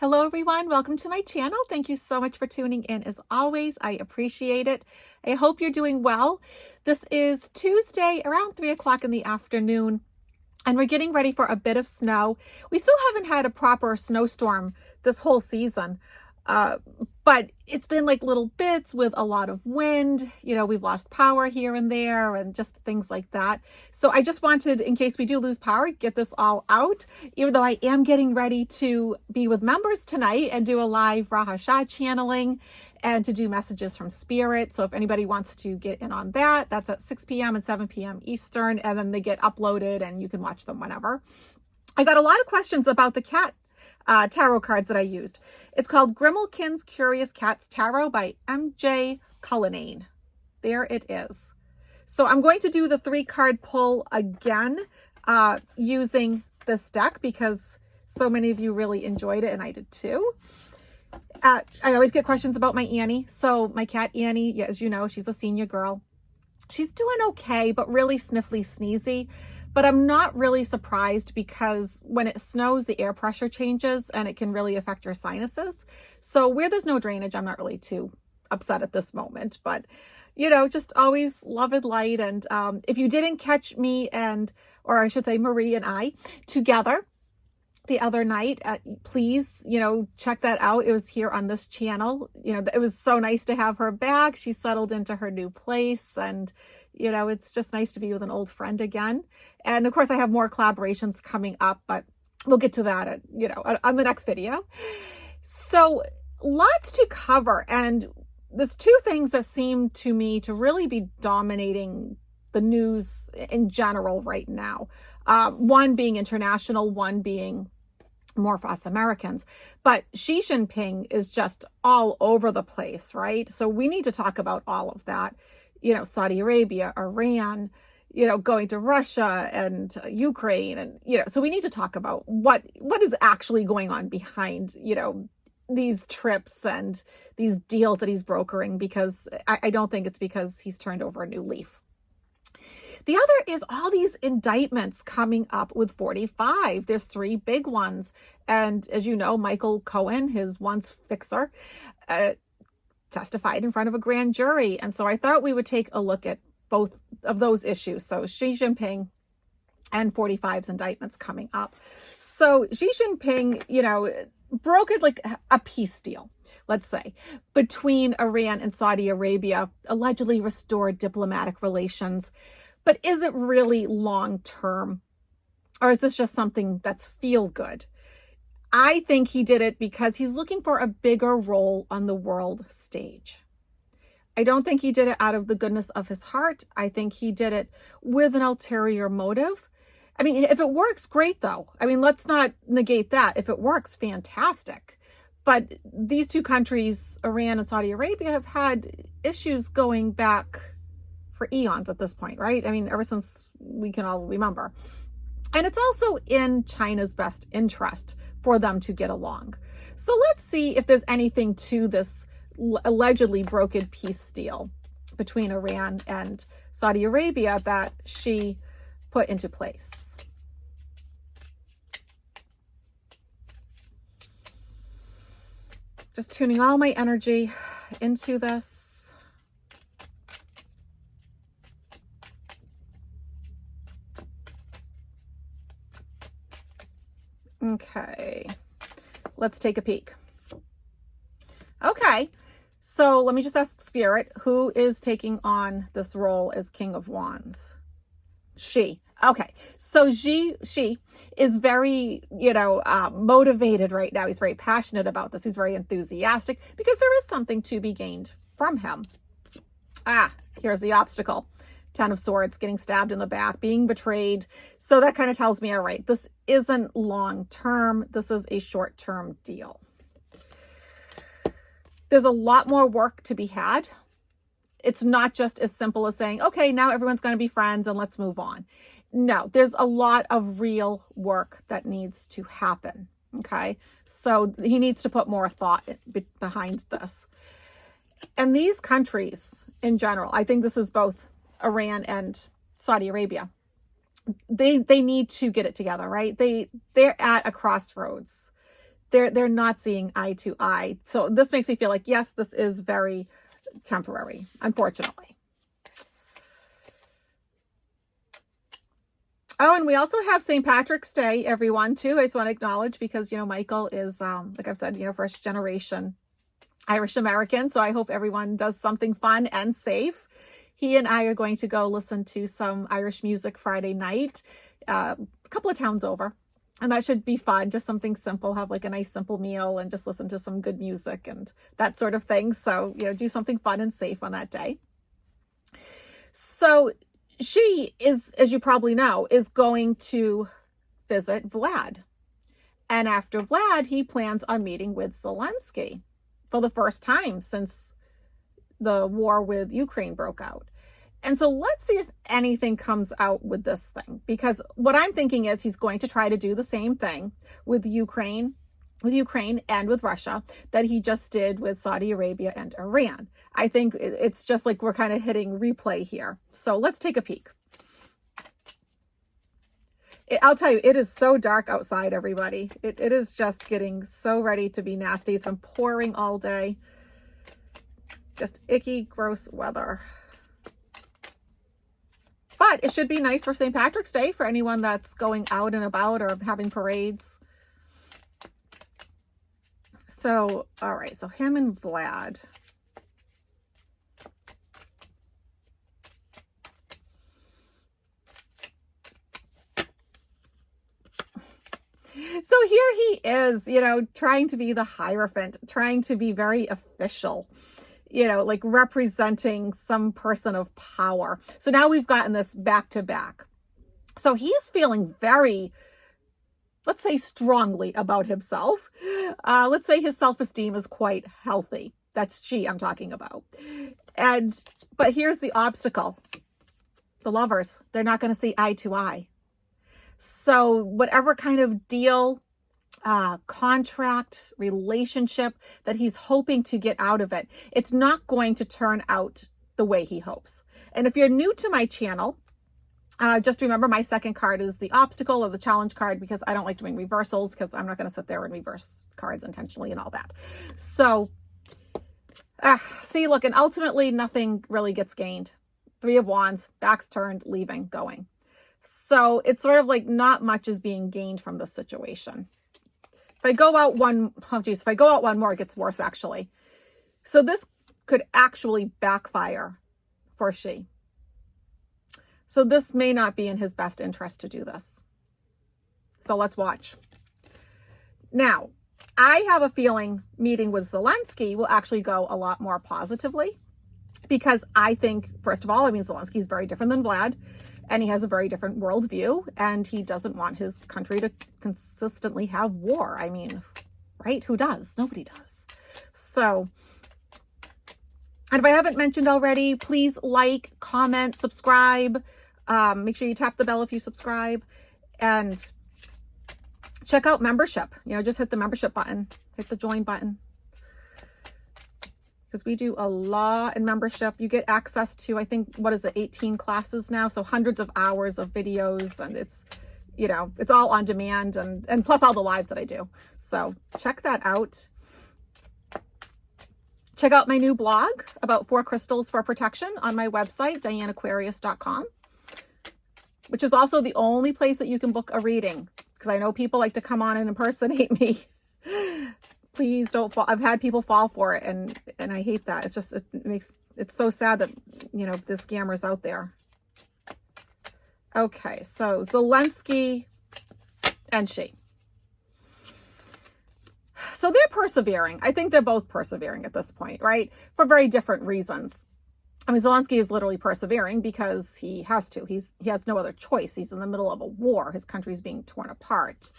Hello everyone, welcome to my channel. Thank you so much for tuning in as always. I appreciate it. I hope you're doing well. This is Tuesday around 3 o'clock in the afternoon and we're getting ready for a bit of snow. We still haven't had a proper snowstorm this whole season, but it's been like little bits with a lot of wind. You know, we've lost power here and there and just things like that. So I just wanted, in case we do lose power, get this all out, even though I am getting ready to be with members tonight and do a live Raha Shah channeling and to do messages from spirit. So if anybody wants to get in on that, that's at 6 p.m. and 7 p.m. Eastern, and then they get uploaded and you can watch them whenever. I got a lot of questions about the cat tarot cards that I used. It's called Grimalkin's Curious Cats Tarot by MJ Cullinane. There it is. So I'm going to do the 3-card pull again using this deck because so many of you really enjoyed it and I did too. I always get questions about my Annie. So my cat Annie, yeah, as you know, she's a senior girl. She's doing okay, but really sniffly, sneezy. But I'm not really surprised because when it snows, the air pressure changes and it can really affect your sinuses. So where there's no drainage, I'm not really too upset at this moment. But, you know, just always love and light. And if you didn't catch me or I should say Marie and I together the other night, please, you know, check that out. It was here on this channel. You know, it was so nice to have her back. She settled into her new place and, you know, it's just nice to be with an old friend again. And of course I have more collaborations coming up, but we'll get to that, on the next video. So lots to cover. And there's 2 things that seem to me to really be dominating the news in general right now. One being international, one being more for us Americans. But Xi Jinping is just all over the place, right? So we need to talk about all of that. You know, Saudi Arabia, Iran, you know, going to Russia and Ukraine. And, you know, so we need to talk about what is actually going on behind, you know, these trips and these deals that he's brokering, because I don't think it's because he's turned over a new leaf. The other is all these indictments coming up with 45. There's 3 big ones. And as you know, Michael Cohen, his once fixer, testified in front of a grand jury. And so I thought we would take a look at both of those issues. So Xi Jinping and 45's indictments coming up. So Xi Jinping, you know, brokered like a peace deal, let's say, between Iran and Saudi Arabia, allegedly restored diplomatic relations. But is it really long-term? Or is this just something that's feel good? I think he did it because he's looking for a bigger role on the world stage. I don't think he did it out of the goodness of his heart. I think he did it with an ulterior motive. I mean, if it works, great though. I mean, let's not negate that. If it works, fantastic. But these 2 countries, Iran and Saudi Arabia, have had issues going back for eons at this point, right? I mean, ever since we can all remember. And it's also in China's best interest for them to get along. So let's see if there's anything to this allegedly brokered peace deal between Iran and Saudi Arabia that she put into place. Just tuning all my energy into this. Okay, let's take a peek. Okay, so let me just ask Spirit, who is taking on this role as King of Wands? She. Okay, so she is very, motivated right now. He's very passionate about this. He's very enthusiastic because there is something to be gained from him. Here's the obstacle. 10 of Swords, getting stabbed in the back, being betrayed. So that kind of tells me, all right, this isn't long-term. This is a short-term deal. There's a lot more work to be had. It's not just as simple as saying, okay, now everyone's going to be friends and let's move on. No, there's a lot of real work that needs to happen. Okay, so he needs to put more thought behind this. And these countries in general, I think this is both Iran and Saudi Arabia, they need to get it together, right? They're at a crossroads. they're not seeing eye to eye. So this makes me feel like, yes, this is very temporary, unfortunately. Oh, and we also have St. Patrick's Day, everyone, too. I just want to acknowledge because, you know, Michael is, like I've said, you know, first generation Irish American. So I hope everyone does something fun and safe. He and I are going to go listen to some Irish music Friday night, a couple of towns over. And that should be fun. Just something simple, have like a nice simple meal and just listen to some good music and that sort of thing. So, you know, do something fun and safe on that day. So she is, as you probably know, is going to visit Vlad. And after Vlad, he plans on meeting with Zelensky for the first time since the war with Ukraine broke out. And so let's see if anything comes out with this thing, because what I'm thinking is he's going to try to do the same thing with Ukraine and with Russia that he just did with Saudi Arabia and Iran. I think it's just like we're kind of hitting replay here. So let's take a peek. I'll tell you, it is so dark outside, everybody. It is just getting so ready to be nasty. It's been pouring all day. Just icky, gross weather. But it should be nice for St. Patrick's Day for anyone that's going out and about or having parades. So, all right, so him and Vlad. So here he is, you know, trying to be the Hierophant, trying to be very official, you know, like representing some person of power. So now we've gotten this back to back. So he's feeling very, let's say, strongly about himself. Let's say his self-esteem is quite healthy. That's she I'm talking about. But here's the obstacle. The lovers, they're not going to see eye to eye. So whatever kind of deal, contract, relationship that he's hoping to get out of it, it's not going to turn out the way he hopes. And if you're new to my channel, just remember my second card is the obstacle or the challenge card, because I don't like doing reversals because I'm not going to sit there and reverse cards intentionally and all that. So see, look, and ultimately nothing really gets gained. 3 of Wands, backs turned, leaving, going. So it's sort of like not much is being gained from this situation. If I go out if I go out one more, it gets worse, actually. So this could actually backfire for she. So this may not be in his best interest to do this. So let's watch. Now, I have a feeling meeting with Zelensky will actually go a lot more positively, because I think, first of all, I mean, Zelensky is very different than Vlad. And he has a very different worldview, and he doesn't want his country to consistently have war. I mean, right? Who does? Nobody does. So, and if I haven't mentioned already, please like, comment, subscribe. Make sure you tap the bell if you subscribe, and check out membership. You know, just hit the membership button, hit the join button. Because we do a lot in membership. You get access to, I think, what is it, 18 classes now? So hundreds of hours of videos, and it's, you know, it's all on demand, and plus all the lives that I do. So check that out. Check out my new blog about 4 crystals for protection on my website, DianneAquarius.com, which is also the only place that you can book a reading, because I know people like to come on and impersonate me. Please don't fall. I've had people fall for it, and I hate that. It's just, it's so sad that, you know, the scammers out there. Okay, so Zelensky and she. So they're persevering. I think they're both persevering at this point, right? For very different reasons. I mean, Zelensky is literally persevering because he has to. He has no other choice. He's in the middle of a war. His country's being torn apart.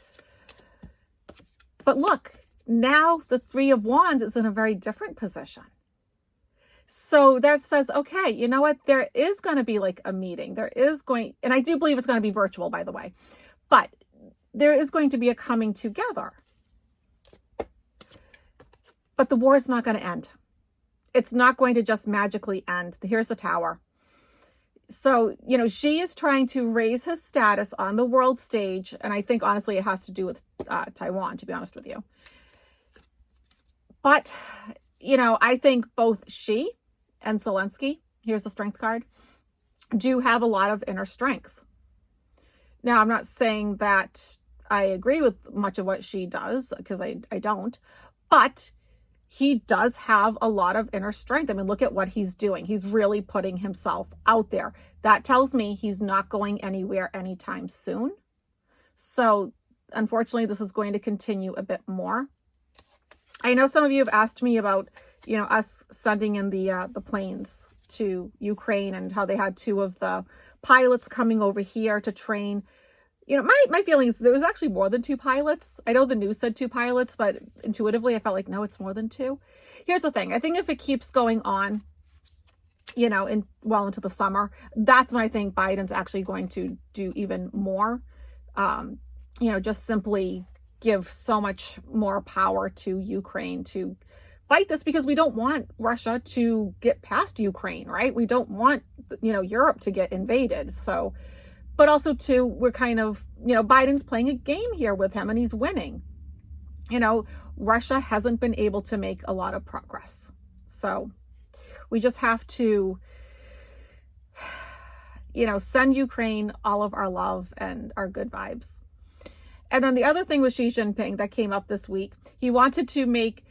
But look, now the 3 of Wands is in a very different position. So that says, okay, you know what? There is going to be like a meeting. There is going, and I do believe it's going to be virtual, by the way, but there is going to be a coming together. But the war is not going to end. It's not going to just magically end. Here's the Tower. So, you know, she is trying to raise his status on the world stage. And I think, honestly, it has to do with Taiwan, to be honest with you. But, you know, I think both she and Zelensky, here's the strength card, do have a lot of inner strength. Now, I'm not saying that I agree with much of what she does, because I don't, but he does have a lot of inner strength. I mean, look at what he's doing. He's really putting himself out there. That tells me he's not going anywhere anytime soon. So unfortunately, this is going to continue a bit more. I know some of you have asked me about, you know, us sending in the planes to Ukraine and how they had 2 of the pilots coming over here to train. You know, my feeling is there was actually more than 2 pilots. I know the news said 2 pilots, but intuitively I felt like, no, it's more than 2. Here's the thing. I think if it keeps going on, you know, well into the summer, that's when I think Biden's actually going to do even more. You know, just simply give so much more power to Ukraine to fight this, because we don't want Russia to get past Ukraine, right? We don't want, you know, Europe to get invaded. So, but also too, we're kind of, you know, Biden's playing a game here with him and he's winning. You know, Russia hasn't been able to make a lot of progress. So we just have to, you know, send Ukraine all of our love and our good vibes. And then the other thing with Xi Jinping that came up this week, he wanted to make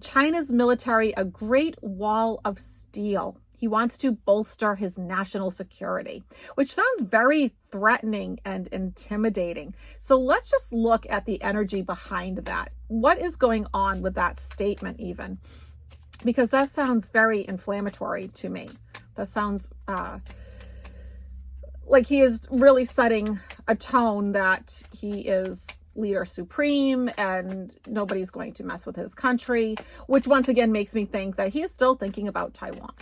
China's military a great wall of steel. He wants to bolster his national security, which sounds very threatening and intimidating. So let's just look at the energy behind that. What is going on with that statement even? Because that sounds very inflammatory to me. That sounds like he is really setting a tone that he is leader supreme and nobody's going to mess with his country, which once again makes me think that he is still thinking about Taiwan.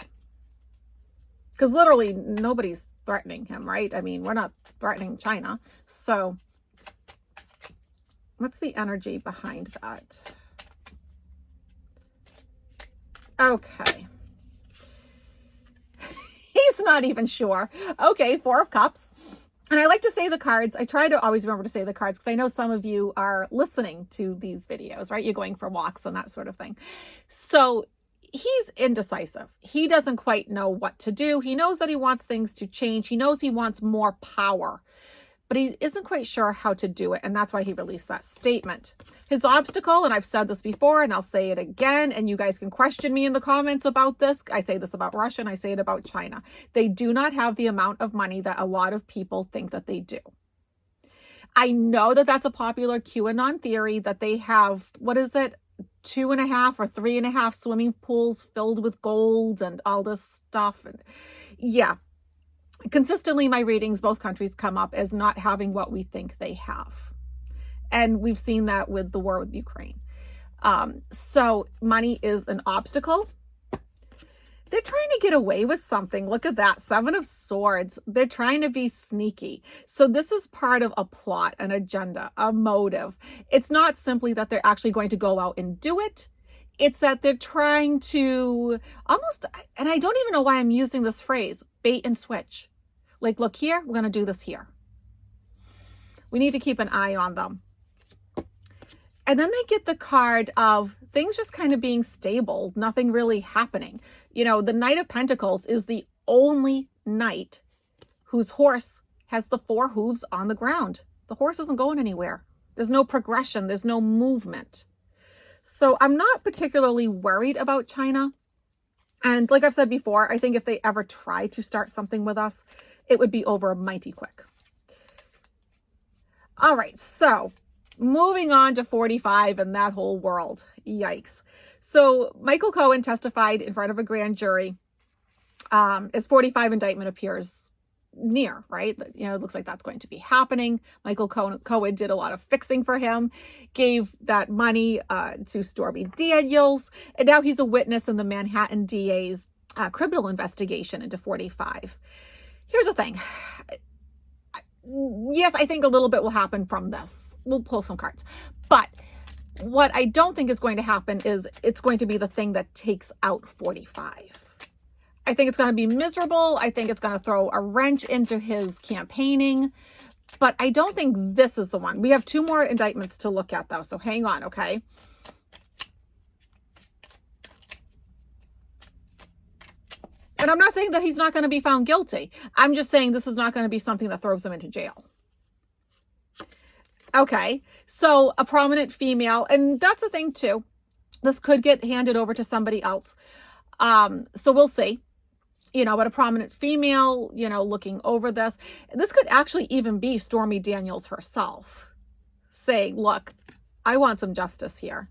Because literally nobody's threatening him, right? I mean, we're not threatening China. So what's the energy behind that? Okay. He's not even sure. Okay, 4 of Cups. And I like to say the cards. I try to always remember to say the cards because I know some of you are listening to these videos, right? You're going for walks and that sort of thing. So he's indecisive. He doesn't quite know what to do. He knows that he wants things to change. He knows he wants more power, but he isn't quite sure how to do it. And that's why he released that statement. His obstacle, and I've said this before and I'll say it again, and you guys can question me in the comments about this. I say this about Russia and I say it about China. They do not have the amount of money that a lot of people think that they do. I know that that's a popular QAnon theory that they have, what is it? 2.5 or 3.5 swimming pools filled with gold and all this stuff. And yeah, consistently my readings, both countries come up as not having what we think they have. And we've seen that with the war with Ukraine. So money is an obstacle. They're trying to get away with something. Look at that. 7 of Swords. They're trying to be sneaky. So this is part of a plot, an agenda, a motive. It's not simply that they're actually going to go out and do it. It's that they're trying to almost, and I don't even know why I'm using this phrase, bait and switch. Like, look here, we're going to do this here. We need to keep an eye on them. And then they get the card of things just kind of being stable, nothing really happening. You know, the Knight of Pentacles is the only knight whose horse has the 4 hooves on the ground. The horse isn't going anywhere. There's no progression. There's no movement. So I'm not particularly worried about China. And like I've said before, I think if they ever try to start something with us, it would be over mighty quick. All right, so moving on to 45 and that whole world. Yikes. So Michael Cohen testified in front of a grand jury as 45 indictment appears near, right? You know, it looks like that's going to be happening. Michael Cohen did a lot of fixing for him, gave that money to Stormy Daniels, and now he's a witness in the Manhattan DA's criminal investigation into 45. Here's the thing. Yes, I think a little bit will happen from this. We'll pull some cards. But what I don't think is going to happen is it's going to be the thing that takes out 45. I think it's going to be miserable. I think it's going to throw a wrench into his campaigning. But I don't think this is the one. We have 2 more indictments to look at, though. So hang on, okay? And I'm not saying that he's not going to be found guilty. I'm just saying this is not going to be something that throws him into jail. Okay, so a prominent female, and that's the thing too. This could get handed over to somebody else. So we'll see. But a prominent female, looking over this. This could actually even be Stormy Daniels herself saying, look, I want some justice here.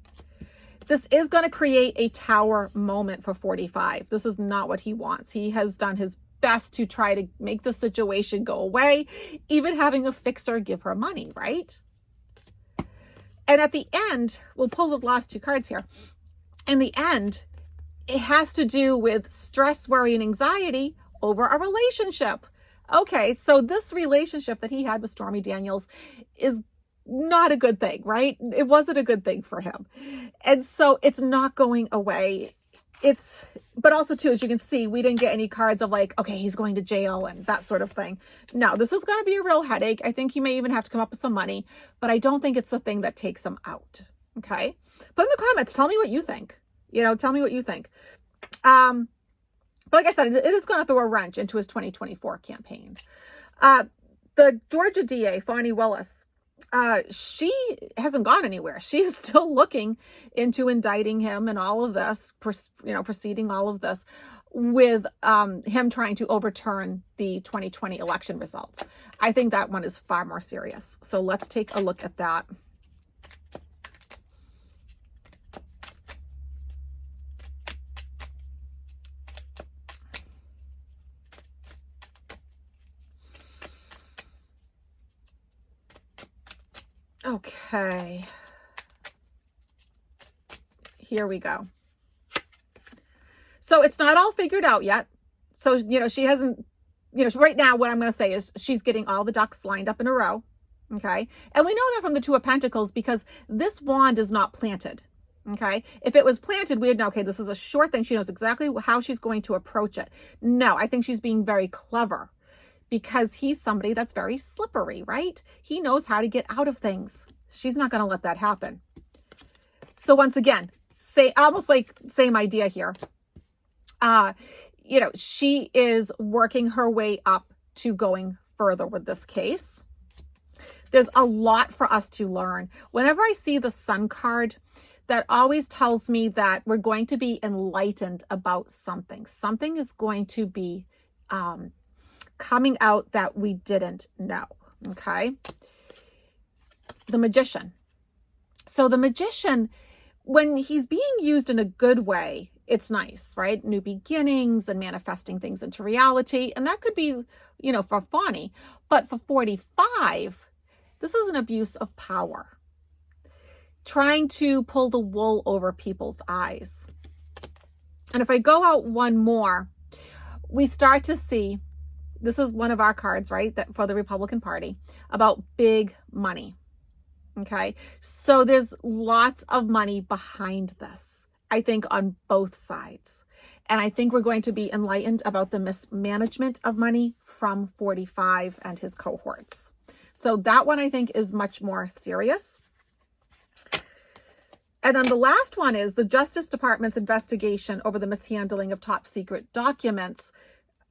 This is going to create a tower moment for 45. This is not what he wants. He has done his best to try to make the situation go away, even having a fixer give her money, right? And at the end, we'll pull the last two cards here. In the end, it has to do with stress, worry, and anxiety over a relationship. Okay, so this relationship that he had with Stormy Daniels is not a good thing, right? It wasn't a good thing for him. And so it's not going away. But also too, as you can see, we didn't get any cards of like, okay, he's going to jail and that sort of thing. No, this is going to be a real headache. I think he may even have to come up with some money, but I don't think it's the thing that takes him out. Okay. Put in the comments, tell me what you think. Tell me what you think. But like I said, it is going to throw a wrench into his 2024 campaign. The Georgia DA, Fani Willis, she hasn't gone anywhere. She's still looking into indicting him and all of this, proceeding all of this with him trying to overturn the 2020 election results. I think that one is far more serious. So let's take a look at that. Okay, here we go. So it's not all figured out yet. So, she hasn't, right now what I'm going to say is she's getting all the ducks lined up in a row. Okay. And we know that from the Two of Pentacles because this wand is not planted. Okay. If it was planted, we'd know, okay, this is a short thing. She knows exactly how she's going to approach it. No, I think she's being very clever. Because he's somebody that's very slippery, right? He knows how to get out of things. She's not going to let that happen. So once again, almost like same idea here. She is working her way up to going further with this case. There's a lot for us to learn. Whenever I see the Sun card, that always tells me that we're going to be enlightened about something. Something is going to be coming out that we didn't know. Okay. The Magician. So the Magician, when he's being used in a good way, it's nice, right? New beginnings and manifesting things into reality. And that could be, for Fani. But for 45, this is an abuse of power. Trying to pull the wool over people's eyes. And if I go out one more, we start to see, this is one of our cards, right? That for the Republican Party about big money. Okay. So there's lots of money behind this, I think, on both sides. And I think we're going to be enlightened about the mismanagement of money from 45 and his cohorts. So that one I think is much more serious. And then the last one is the Justice Department's investigation over the mishandling of top secret documents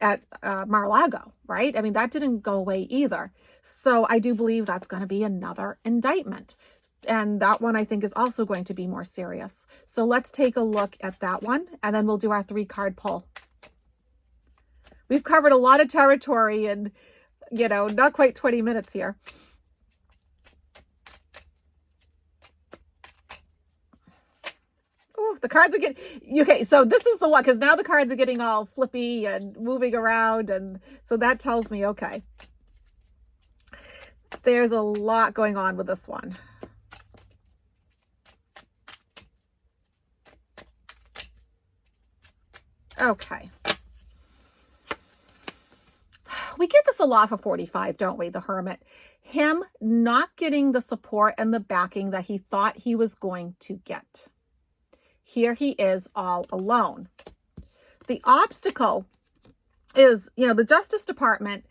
at Mar-a-Lago, right? I mean, that didn't go away either. So I do believe that's going to be another indictment. And that one I think is also going to be more serious. So let's take a look at that one and then we'll do our 3-card pull. We've covered a lot of territory in, not quite 20 minutes here. The cards are getting, okay, so this is the one, because now the cards are getting all flippy and moving around, and so that tells me, okay, there's a lot going on with this one. Okay. We get this a lot for 45, don't we? The Hermit. Him not getting the support and the backing that he thought he was going to get. Here he is all alone. The obstacle is, the Justice Department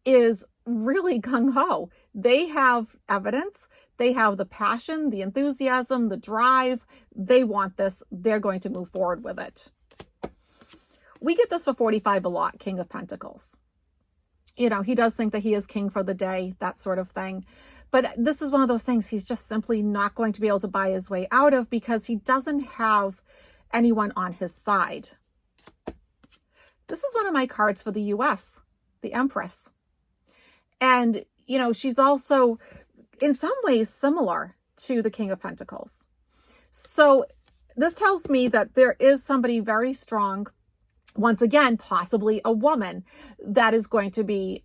is really gung-ho. They have evidence. They have the passion, the enthusiasm, the drive. They want this. They're going to move forward with it. We get this for 45 a lot, King of Pentacles. You know, he does think that he is king for the day, that sort of thing. But this is one of those things he's just simply not going to be able to buy his way out of because he doesn't have anyone on his side. This is one of my cards for the US, the Empress. And, you know, she's also in some ways similar to the King of Pentacles. So this tells me that there is somebody very strong, once again, possibly a woman, that is going to be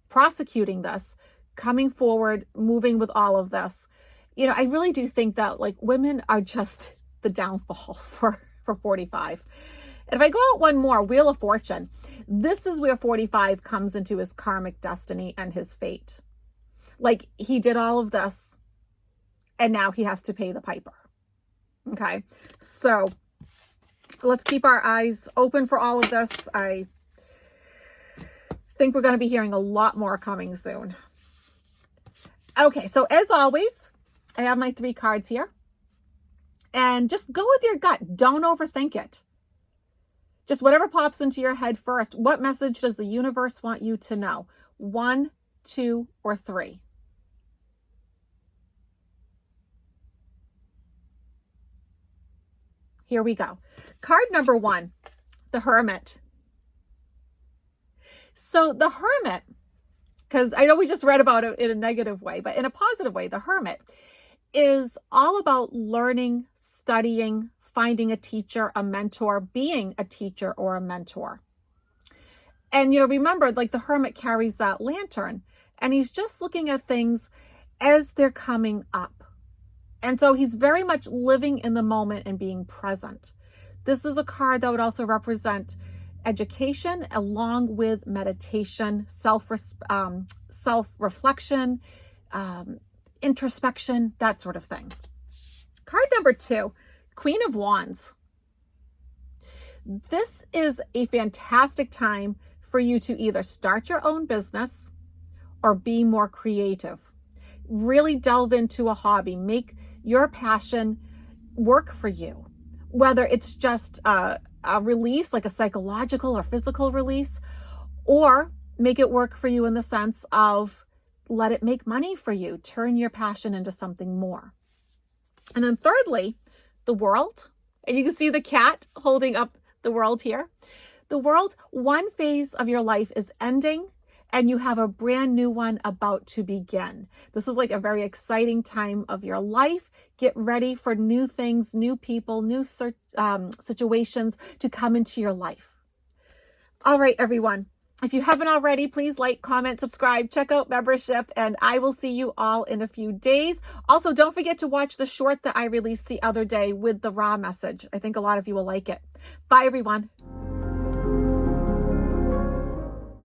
prosecuting this, coming forward, moving with all of this. You know, I really do think that like women are just the downfall for 45. And if I go out one more, Wheel of Fortune, this is where 45 comes into his karmic destiny and his fate. Like he did all of this and now he has to pay the piper. Okay, so let's keep our eyes open for all of this. I think we're going to be hearing a lot more coming soon. Okay, so as always, I have my 3 cards here. And just go with your gut. Don't overthink it. Just whatever pops into your head first. What message does the universe want you to know? 1, 2, or 3? Here we go. Card number 1, the Hermit. So the Hermit, because I know we just read about it in a negative way, but in a positive way, the Hermit is all about learning, studying, finding a teacher, a mentor, being a teacher or a mentor. And, you know, remember, like the Hermit carries that lantern and he's just looking at things as they're coming up. And so he's very much living in the moment and being present. This is a card that would also represent education along with meditation, self-reflection, introspection, that sort of thing. Card number 2, Queen of Wands. This is a fantastic time for you to either start your own business or be more creative. Really delve into a hobby. Make your passion work for you. Whether it's just a release, like a psychological or physical release, or make it work for you in the sense of let it make money for you. Turn your passion into something more. And then thirdly, the World. And you can see the cat holding up the World here. The World, one phase of your life is ending and you have a brand new one about to begin. This is like a very exciting time of your life. Get ready for new things, new people, new situations to come into your life. All right, everyone. If you haven't already, please like, comment, subscribe, check out membership, and I will see you all in a few days. Also, don't forget to watch the short that I released the other day with the raw message. I think a lot of you will like it. Bye, everyone.